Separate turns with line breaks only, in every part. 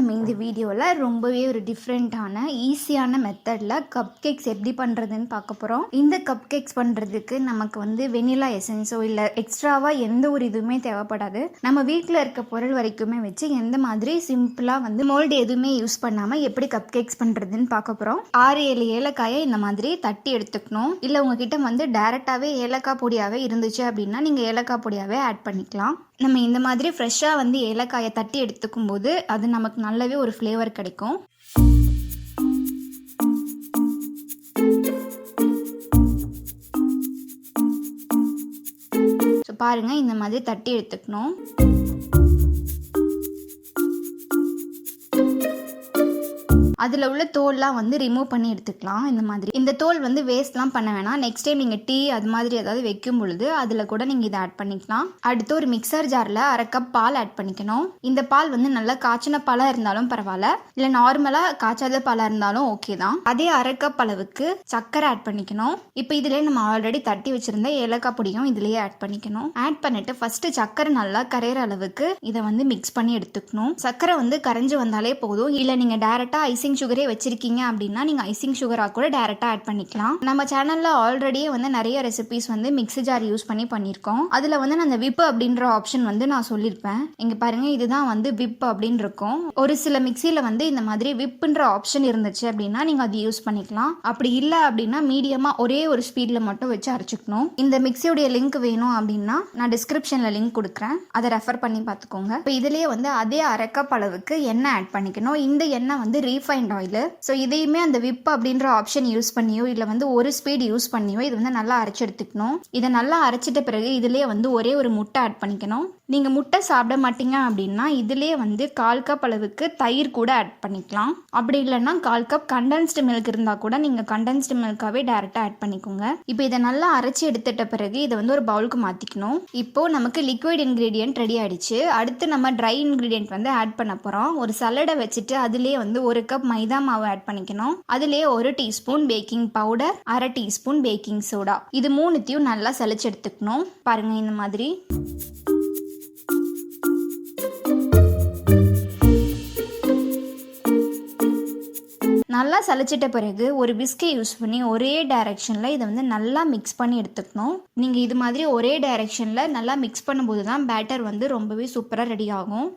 நம்ம இந்த வீடியோவில் ரொம்பவே ஒரு டிஃப்ரெண்ட்டான ஈஸியான மெத்தடில் கப் கேக்ஸ் எப்படி பண்ணுறதுன்னு பார்க்க போகிறோம். இந்த கப் கேக்ஸ் பண்ணுறதுக்கு நமக்கு வந்து வெனிலா எசன்ஸோ இல்லை எக்ஸ்ட்ராவாக எந்த ஒரு இதுவுமே தேவைப்படாது. நம்ம வீட்டில் இருக்க பொருள் வரைக்குமே வச்சு எந்த மாதிரி சிம்பிளாக வந்து மோல்டு எதுவுமே யூஸ் பண்ணாமல் எப்படி கப் கேக்ஸ் பண்ணுறதுன்னு பார்க்க போகிறோம். 6-7 ஏலக்காயை இந்த மாதிரி தட்டி எடுத்துக்கணும். இல்லை உங்ககிட்ட வந்து டைரெக்டாகவே ஏலக்காய் பொடியாகவே இருந்துச்சு அப்படின்னா நீங்கள் ஏலக்காய் பொடியாகவே ஆட் பண்ணிக்கலாம். நம்ம இந்த மாதிரி ஃப்ரெஷ்ஷாக வந்து ஏலக்காயை தட்டி எடுத்துக்கும் போது அது நமக்கு நல்லாவே ஒரு ஃப்ளேவர் கிடைக்கும். ஸோ பாருங்கள், இந்த மாதிரி தட்டி எடுத்துக்கணும். அதில் உள்ள தோல்லாம் வந்து ரிமூவ் பண்ணி எடுத்துக்கலாம். இந்த மாதிரி இந்த தோல் வந்து வேஸ்ட்லாம் பண்ண வேணாம். நெக்ஸ்ட் டைம் நீங்கள் டீ அது மாதிரி ஏதாவது வைக்கும் பொழுது அதில் கூட நீங்கள் இதை ஆட் பண்ணிக்கலாம். அடுத்து ஒரு மிக்சர் ஜாரில் 1/2 கப் பால் ஆட் பண்ணிக்கணும். இந்த பால் வந்து நல்லா காய்ச்சின பாலாக இருந்தாலும் பரவாயில்ல, இல்லை நார்மலாக காய்ச்சாத பாலாக இருந்தாலும் ஓகே தான். அதே 1/2 கப் அளவுக்கு சர்க்கரை ஆட் பண்ணிக்கணும். இப்போ இதிலே நம்ம ஆல்ரெடி தட்டி வச்சுருந்த ஏலக்காய் பொடியும் இதுலேயே ஆட் பண்ணிக்கணும். ஆட் பண்ணிட்டு ஃபஸ்ட்டு சர்க்கரை நல்லா கரையிற அளவுக்கு இதை வந்து மிக்ஸ் பண்ணி எடுத்துக்கணும். சர்க்கரை வந்து கரைஞ்சி வந்தாலே போதும். இல்லை நீங்கள் டேரெக்டாக ஐசிங் சுகரே வச்சிருக்கீங்க அப்படின்னா நீங்க ஐசிங் சுகரா கூட டைரக்டா ஆட் பண்ணிக்கலாம். நம்ம சேனல்ல ஆல்ரெடியே வந்து நிறைய ரெசிபிஸ் வந்து மிக்ஸி ஜார் யூஸ் பண்ணி பண்ணியிருக்கோம். அதுல வந்து நான் அந்த விப் அப்படின்ற ஆப்ஷன் வந்து நான் சொல்லியிருப்பேன். இங்க பாருங்க, இதுதான் வந்து விப் அப்படின்னு இருக்கும். ஒரு சில மிக்சியில வந்து இந்த மாதிரி விப்ன்ற ஆப்ஷன் இருந்துச்சு அப்படின்னா நீங்க அது யூஸ் பண்ணிக்கலாம். அப்படி இல்லை அப்படின்னா மீடியமா ஒரே ஒரு ஸ்பீட்ல மட்டும் வச்சு அரைச்சிக்கணும். இந்த மிக்சியோடைய லிங்க் வேணும் அப்படின்னா நான் டிஸ்கிரிப்ஷன்ல லிங்க் கொடுக்குறேன், அதை ரெஃபர் பண்ணி பார்த்துக்கோங்க. இப்போ இதுலயே வந்து அதே 1/2 கப் அளவுக்கு எண்ணெய் ஆட் பண்ணிக்கணும். இந்த எண்ணெய் வந்து ரீஃபைண்ட் ஆயில். ஸோ இதையுமே அந்த விப் அப்படின்ற ஆப்ஷன் யூஸ் பண்ணியோ இல்லை வந்து ஒரு ஸ்பீட் யூஸ் பண்ணியோ இது வந்து நல்லா அரைச்சி எடுத்துக்கணும். இதை நல்லா அரைச்சிட்ட பிறகு இதுலேயே வந்து ஒரே ஒரு முட்டை ஆட் பண்ணிக்கணும். நீங்கள் முட்டை சாப்பிட மாட்டீங்க அப்படின்னா இதுலேயே வந்து 1/4 கப் அளவுக்கு தயிர் கூட ஆட் பண்ணிக்கலாம். அப்படி இல்லைன்னா 1/4 கப் கண்டென்ஸ்டு மில்க் இருந்தால் கூட நீங்கள் கண்டென்ஸ்டு மில்காவே டேரெக்டாக ஆட் பண்ணிக்கோங்க. இப்போ இதை நல்லா அரைச்சி எடுத்துட்ட பிறகு இதை வந்து ஒரு பவுலுக்கு மாற்றிக்கணும். இப்போ நமக்கு லிக்விட் இன்க்ரீடியன்ட் ரெடி ஆயிடுச்சு. அடுத்து நம்ம ட்ரை இன்க்ரீடியன்ட் வந்து ஆட் பண்ண போகிறோம். ஒரு சலடை வச்சுட்டு அதுலேயே வந்து 1 கப் மைதா மாவு ஆட் பண்ணிக்கணும். அதுலேயே 1 teaspoon baking powder, 1/2 teaspoon baking soda, இது மூணுத்தையும் நல்லா சலிச்சு எடுத்துக்கணும். பாருங்க, இந்த மாதிரி நல்லா சலிச்சிட்ட பிறகு ஒரு விஸ்கை யூஸ் பண்ணி ஒரே டைரக்ஷனில் இதை வந்து நல்லா மிக்ஸ் பண்ணி எடுத்துக்கணும். நீங்கள் இது மாதிரி ஒரே டைரக்ஷனில் நல்லா மிக்ஸ் பண்ணும்போது தான் பேட்டர் வந்து ரொம்பவே சூப்பராக ரெடி ஆகும்.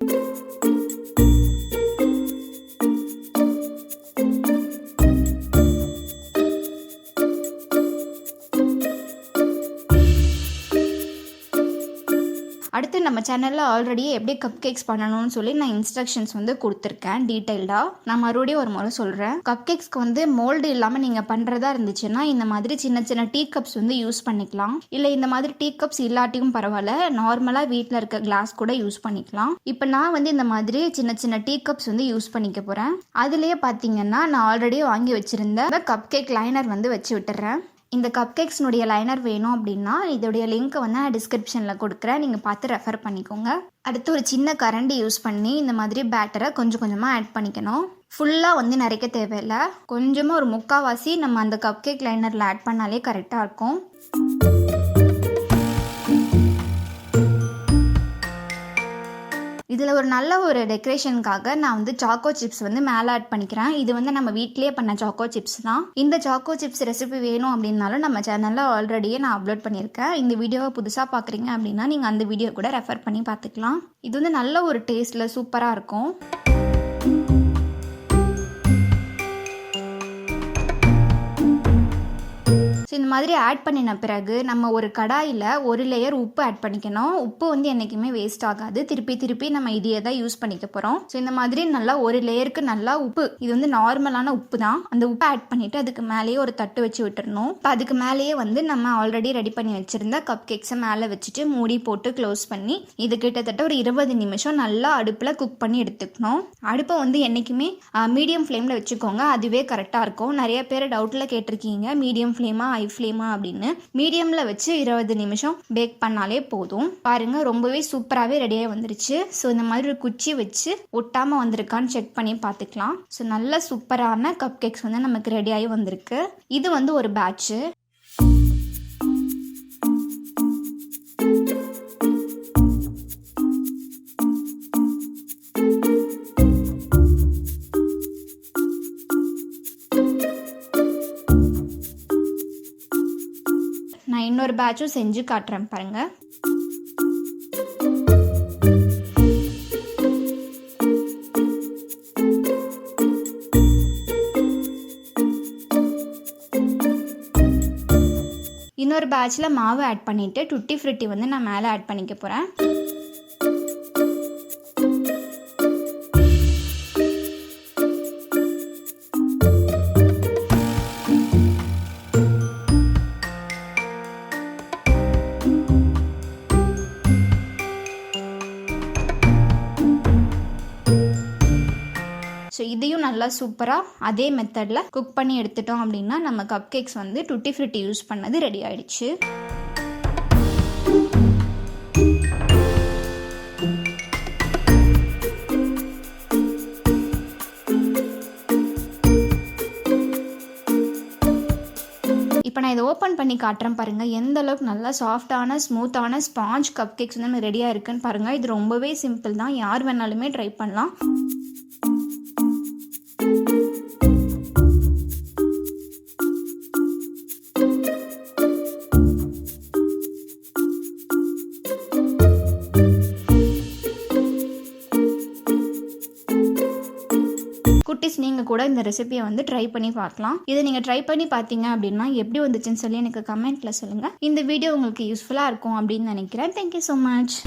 அடுத்து நம்ம சேனலில் ஆல்ரெடி எப்படி கப் கேக்ஸ் பண்ணணும்னு சொல்லி நான் இன்ஸ்ட்ரக்ஷன்ஸ் வந்து கொடுத்துருக்கேன் டீட்டெயில்டாக. நான் மறுபடியும் ஒரு முறை சொல்கிறேன். கப் கேக்ஸ்க்கு வந்து மோல்டு இல்லாமல் நீங்கள் பண்ணுறதா இருந்துச்சுன்னா இந்த மாதிரி சின்ன சின்ன டீ கப்ஸ் வந்து யூஸ் பண்ணிக்கலாம். இல்லை இந்த மாதிரி டீ கப்ஸ் இல்லாட்டியும் பரவாயில்ல, நார்மலாக வீட்டில் இருக்க கிளாஸ் கூட யூஸ் பண்ணிக்கலாம். இப்போ நான் வந்து இந்த மாதிரி சின்ன சின்ன டீ கப்ஸ் வந்து யூஸ் பண்ணிக்க போகிறேன். அதுலேயே பார்த்தீங்கன்னா நான் ஆல்ரெடி வாங்கி வச்சுருந்த கப் கேக் லைனர் வந்து வச்சு விட்டுறேன். இந்த கப் கேக்ஸ்னுடைய லைனர் வேணும் அப்படின்னா இதோடைய லிங்க்கை வந்து நான் டிஸ்கிரிப்ஷனில் கொடுக்குறேன், நீங்கள் பார்த்து ரெஃபர் பண்ணிக்கோங்க. அடுத்து ஒரு சின்ன கரண்டி யூஸ் பண்ணி இந்த மாதிரி பேட்டரை கொஞ்சம் கொஞ்சமாக ஆட் பண்ணிக்கணும். ஃபுல்லாக வந்து நிறைக்க தேவையில்லை, கொஞ்சமாக ஒரு 3/4 நம்ம அந்த கப் கேக் லைனரில் ஆட் பண்ணாலே கரெக்டாக இருக்கும். இதில் ஒரு நல்ல ஒரு டெக்கரேஷனுக்காக நான் வந்து சாக்கோ சிப்ஸ் வந்து மேலே ஆட் பண்ணிக்கிறேன். இது வந்து நம்ம வீட்டிலேயே பண்ண சாக்கோ சிப்ஸ் தான். இந்த சாக்கோ சிப்ஸ் ரெசிபி வேணும் அப்படின்னாலும் நம்ம சேனலில் ஆல்ரெடியே நான் அப்லோட் பண்ணியிருக்கேன். இந்த வீடியோவை புதுசாக பார்க்குறீங்க அப்படின்னா நீங்கள் அந்த வீடியோ கூட ரெஃபர் பண்ணி பார்த்துக்கலாம். இது வந்து நல்ல ஒரு டேஸ்ட்டில் சூப்பராக இருக்கும். இந்த மாதிரி ஆட் பண்ணின பிறகு நம்ம ஒரு கடாயில் 1 லேயர் உப்பு ஆட் பண்ணிக்கணும். உப்பு வந்து என்றைக்குமே வேஸ்ட் ஆகாது. திருப்பி திருப்பி நம்ம இதையே தான் யூஸ் பண்ணிக்க போகிறோம். ஸோ இந்த மாதிரி நல்லா 1 லேயருக்கு நல்லா உப்பு, இது வந்து நார்மலான உப்பு தான், அந்த உப்பை ஆட் பண்ணிவிட்டு அதுக்கு மேலேயே ஒரு தட்டு வச்சு விட்டுறணும். இப்போ அதுக்கு மேலேயே வந்து நம்ம ஆல்ரெடி ரெடி பண்ணி வச்சுருந்த கப் கேக்ஸை மேலே வச்சுட்டு மூடி போட்டு க்ளோஸ் பண்ணி இது கிட்டத்தட்ட ஒரு 20 நிமிஷம் நல்லா அடுப்பில் குக் பண்ணி எடுத்துக்கணும். அடுப்பை வந்து என்றைக்குமே மீடியம் ஃப்ளேமில் வச்சுக்கோங்க, அதுவே கரெக்டாக இருக்கும். நிறைய பேர் டவுட்டில் கேட்டிருக்கீங்க மீடியம் ஃப்ளேமா ஹை ஃப்ளேமா அப்படின்னு. மீடியமில் வச்சு 20 நிமிஷம் பேக் பண்ணாலே போதும். பாருங்க, ரொம்பவே சூப்பராகவே ரெடியாக வந்துருச்சு. ஸோ இந்த மாதிரி ஒரு குச்சி வச்சு ஒட்டாமல் வந்திருக்கான்னு செக் பண்ணி பார்த்துக்கலாம். ஸோ நல்ல சூப்பரான கப் கேக்ஸ் வந்து நமக்கு ரெடியாகி வந்திருக்கு. இது வந்து ஒரு பேட்ச்சு. பேட்சும் செஞ்சு காட்டுறேன் பாருங்கள். இன்னொரு பேட்சில் மாவு ஆட் பண்ணிவிட்டு டுட்டி ஃப்ரூட்டி வந்து நான் மேலே ஆட் பண்ணிக்க போகிறேன். ஸோ இதையும் நல்லா சூப்பராக அதே மெத்தடில் குக் பண்ணி எடுத்துட்டோம் அப்படின்னா நம்ம கப் கேக்ஸ் வந்து டுட்டி ஃப்ரூட்டி யூஸ் பண்ணது ரெடி ஆகிடுச்சு. இப்போ நான் இதை ஓப்பன் பண்ணி காட்டுறேன் பாருங்கள், எந்த அளவுக்கு நல்லா சாஃப்டான ஸ்மூத்தான ஸ்பாஞ்ச் கப் கேக்ஸ் வந்து நம்ம ரெடியாக இருக்குன்னு பாருங்கள். இது ரொம்பவே சிம்பிள் தான், யார் வேணாலுமே ட்ரை பண்ணலாம். குட்டீஸ் நீங்கள் கூட இந்த ரெசிபியை வந்து ட்ரை பண்ணி பார்க்கலாம். இதை நீங்கள் ட்ரை பண்ணி பார்த்தீங்க அப்படின்னா எப்படி வந்துச்சுன்னு சொல்லி எனக்கு கமெண்ட்டில் சொல்லுங்கள். இந்த வீடியோ உங்களுக்கு யூஸ்ஃபுல்லாக இருக்கும் அப்படின்னு நினைக்கிறேன். Thank you so much.